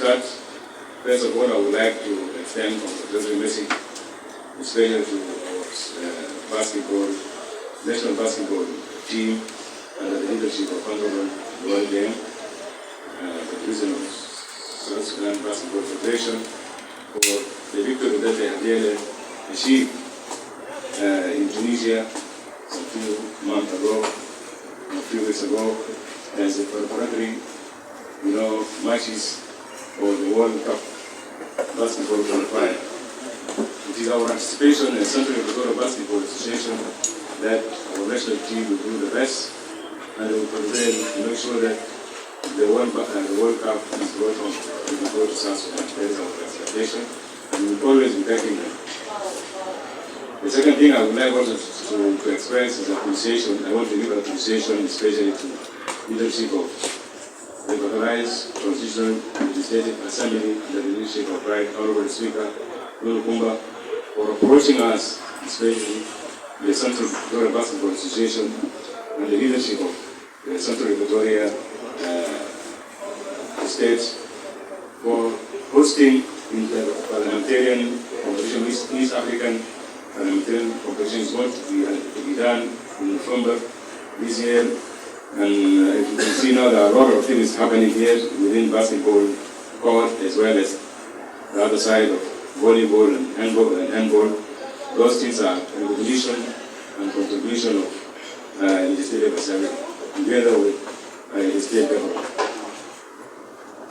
start, first of all, I would like to extend a congratulatory message, especially to our national basketball team under the leadership of Honorable Royal Dame, the President of South Sudan Basketball Federation, for the victory that they have really achieved in Tunisia some few months ago, a few weeks ago, as a preparatory, matches for the World Cup basketball qualifier. It is our anticipation as Central Equatoria Basketball Association that our national team will do the best and will prevail to make sure that the World Cup is brought on to South Sudan. That is our expectation, and we will always be backing them. The second thing I would like also to express is appreciation. I want to give appreciation especially to leadership of the Equatorialized Constitutional Legislative Assembly under the leadership of Right Honorable Speaker Lulu Kumba for approaching us, especially the Central Equatoria Basketball Association and the leadership of the Central Equatoria states for hosting in the parliamentarian competition. East African parliamentarian competition is going to be done in November this year. And if you can see now, there are a lot of things happening here within basketball court as well as the other side of volleyball and handball. Those things are recognition and contribution of legislative assembly together with the state government.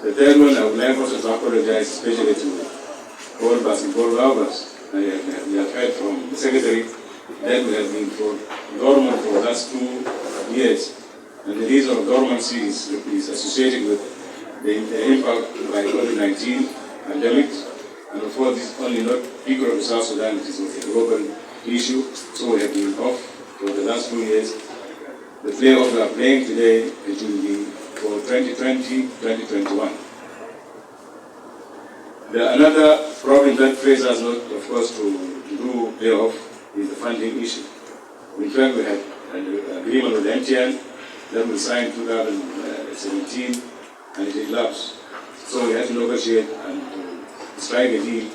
The third one, I would like also to apologize especially to all basketball lovers. We have heard from the secretary that we have been dormant for the last 2 years. And the reason of dormancy is associated with the impact by COVID-19 pandemic. And of course, this is only not peculiar to South Sudan, it is a global issue. So we have been off for the last 2 years. The playoffs we are playing today, it will be for 2020-2021. Another problem that faces us, not of course, to do playoff is the funding issue. In fact, we had an agreement with MTN that we signed in 2017, and it elapsed. So we had to negotiate and to strike a deal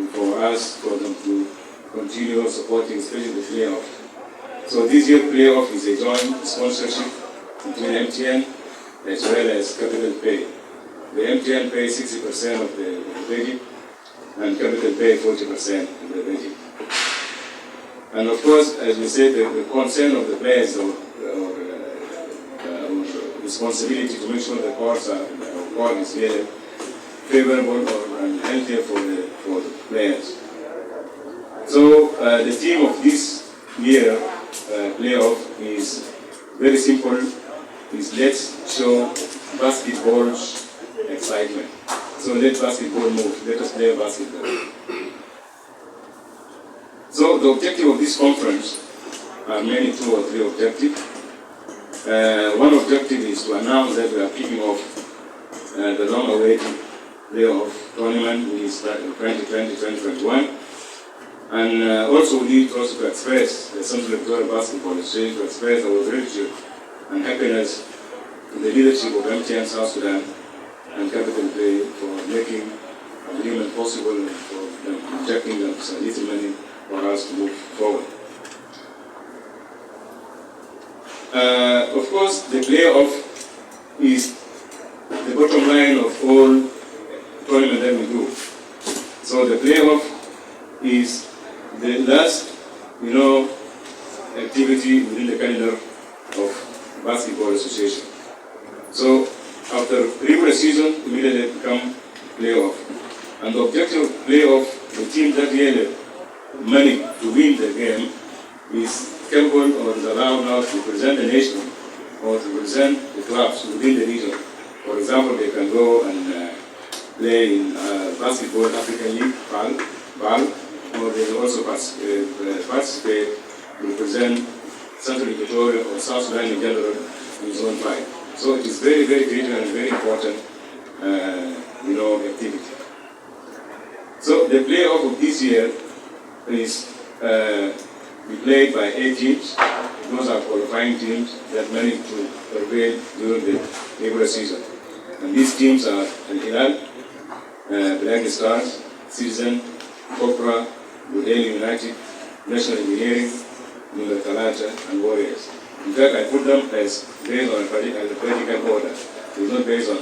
for them to continue supporting, especially the playoff. So this year playoff is a joint sponsorship between MTN as well as Capital Pay. The MTN pays 60% of the budget, and Capital Pay 40% of the budget. And of course, as we said, the concern of the players or responsibility to make sure the court is really favorable and healthier for the players. So the theme of this year playoff is very simple. Is let's show basketball's excitement. So let basketball move. Let us play basketball. So the objective of this conference are mainly 2 or 3 objectives. One objective is to announce that we are kicking off the long-awaited playoff tournament, which is 2020-2021. And also we need also to express the Central Equatoria Basketball Association, to express our gratitude and happiness to the leadership of MTN South Sudan and Capital Pay for making agreement possible and for injecting them some little money for us to move forward. Of course, the playoff is the bottom line of all tournament that we do. So the playoff is the last, activity within the calendar of basketball association. So after regular season, immediately become playoff. And the objective of playoff, the team that really money to win the game is capable or is allowed now to represent the nation or to represent the clubs within the region. For example, they can go and play in Basketball African League, BAL, or they can also participate to represent Central Equatoria or South Sudan in general in Zone 5. So it is very, very critical and very important, activity. So the playoff of this year is be played by 8 teams. Those are qualifying teams that managed to prevail during the regular season. And these teams are Al Hilal, Black Stars, Citizen, Copra, Budeli United, National Engineering, Nunga Talata, and Warriors. In fact, I put them as based on a political order. It's not based on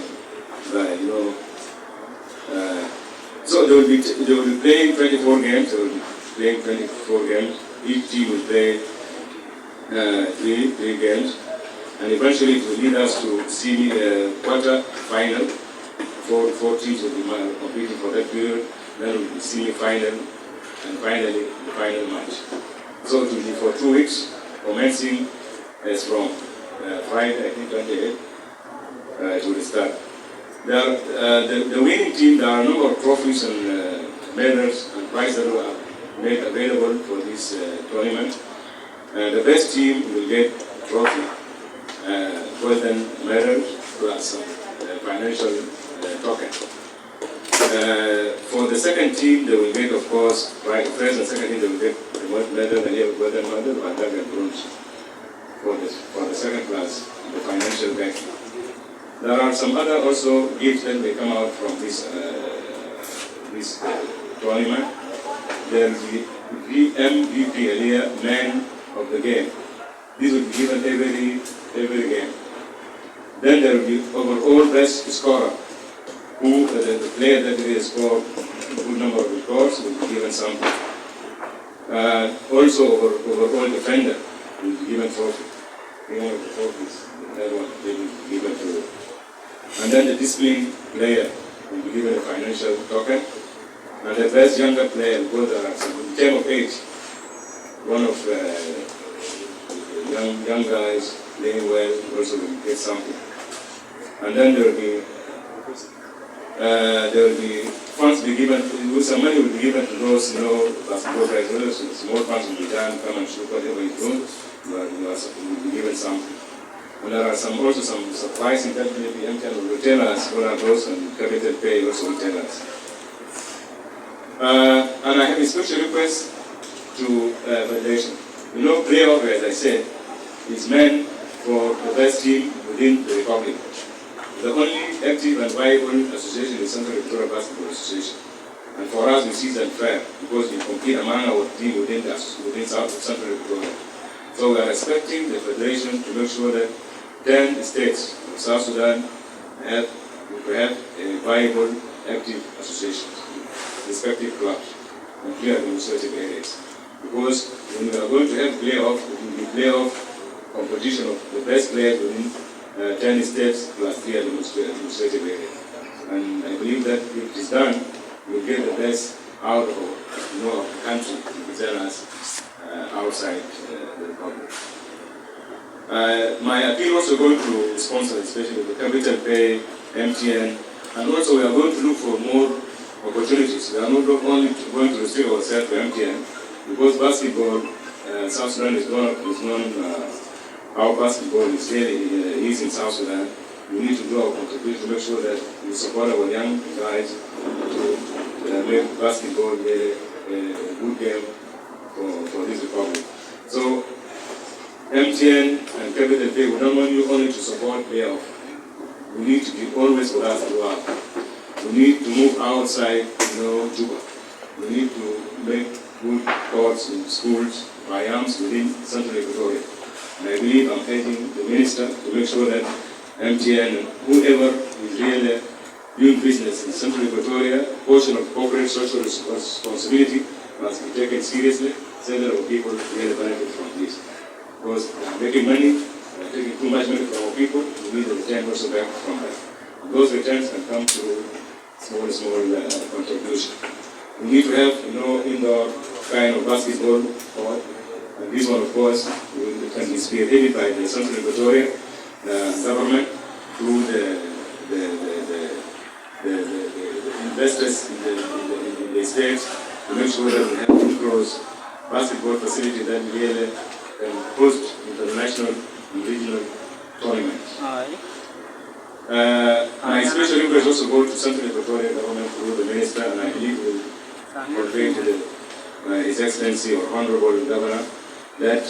the, so they will be playing 24 games. They will be playing 24 games. Each team will play three games, and eventually it will lead us to see quarter final. Four teams will be competing for that period. Then we will semi-final, and finally the final match. So it will be for 2 weeks, commencing as from Friday, I think 28. It will start. The winning team, there are a number of trophies and medals and prizes that were made available for this tournament. The best team will get trophy, golden medal, plus some financial token. For the second team, they will get, of course, first and second team, they will get the gold medal, and here golden medal, and then bronze for the second class, the financial backing. There are some other also gifts that may come out from this tournament. There will be MVP, earlier man of the game. This will be given every game. Then there will be overall best scorer, who the player that will score a good number of scores will be given something. Also overall defender will be given trophy. One of the trophies, that one they will be given to. And then the discipline player will be given a financial token. And the best younger player, because there are some in terms of age, one of young guys playing well also will get something. And then there will be funds be given. Some money will be given to those basketball players. Small funds will be done. Come and shoot whatever you do, but you will be given something. And there are also some supplies in that maybe MTN will tell us what are those, and capital pay also will tell us. And I have a special request to Federation. Playoff, as I said, is meant for the best team within the Republic. The only active and viable association is Central Equatoria Basketball Association. And for us, we see that fair because we compete among our team within Central Equatoria. So we are expecting the Federation to make sure that 10 states of South Sudan have a viable, active associations, respective clubs, and clear administrative areas. Because when we are going to have playoff, it will be playoff competition of the best players within 10 states plus 3 administrative areas. And I believe that if it is done, we will get the best out of the country to represent us outside the Republic. My appeal also going to sponsors, especially the capital pay, MTN, and also we are going to look for more opportunities. We are not only going to restrict ourselves to MTN, because basketball, South Sudan is known how basketball is really is in South Sudan. We need to do our contribution to make sure that we support our young guys to make basketball a good game for this republic. So MTN and capital pay, we don't want you only to support playoff. We need to be always with us throughout. We need to move outside, Juba. We need to make good courts in schools, bayams within Central Equatoria. And I believe I'm urging the minister to make sure that MTN and whoever is really doing business in Central Equatoria, portion of corporate social responsibility must be taken seriously so that our people really benefit from this. Because they are making money, they are taking too much money from our people, we need a return also back from that. And those returns can come through small contribution. We need to have, indoor kind of basketball court. And this one, of course, can be spearheaded by the Central Equatoria government through the investors in the states to make sure that we have in-close basketball facility that really can host international and regional tournaments. My special request also goes to Central Equatoria government through the minister, and I believe will convey to His Excellency or Honorable Governor that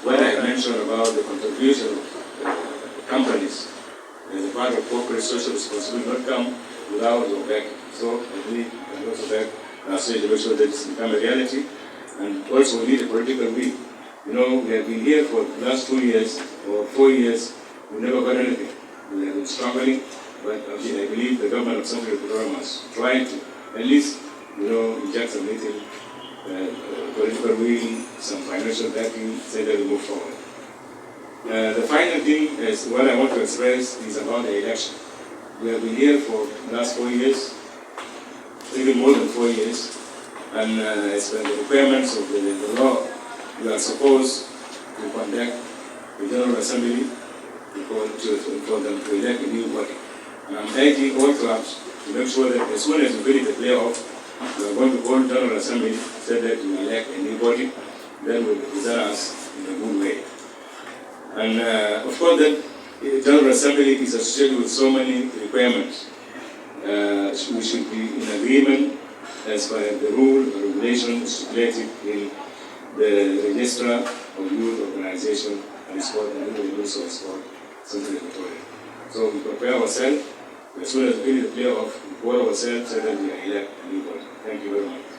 what I mentioned about the contribution of companies as a part of corporate social responsibility not come without your backing. So I believe we can also back our state to make sure that it's become a reality. And also we need a political will. You know, we have been here for the last 2 years or 4 years, we never got anything. We have been struggling, but I believe the government of Central Equatoria must try to at least, you know, inject some little political will, some financial backing, so that we move forward. The final thing is what I want to express is about the election. We have been here for the last 4 years, even more than 4 years, and as per the requirements of the law, we are supposed to conduct the General Assembly for them to elect a new body. And I'm urging all clubs to make sure that as soon as we finish the playoff, we are going to call General Assembly so that we elect a new body, then will represent us in a good way. And of course, the General Assembly is associated with so many requirements. We should be in agreement as per the rule or regulation stipulated in the Registrar of Youth Organization and Sport and also Sport, Central Equatoria. So we prepare ourselves, as soon as we finish the playoff, we call ourselves so that we elect a new body. Thank you very much.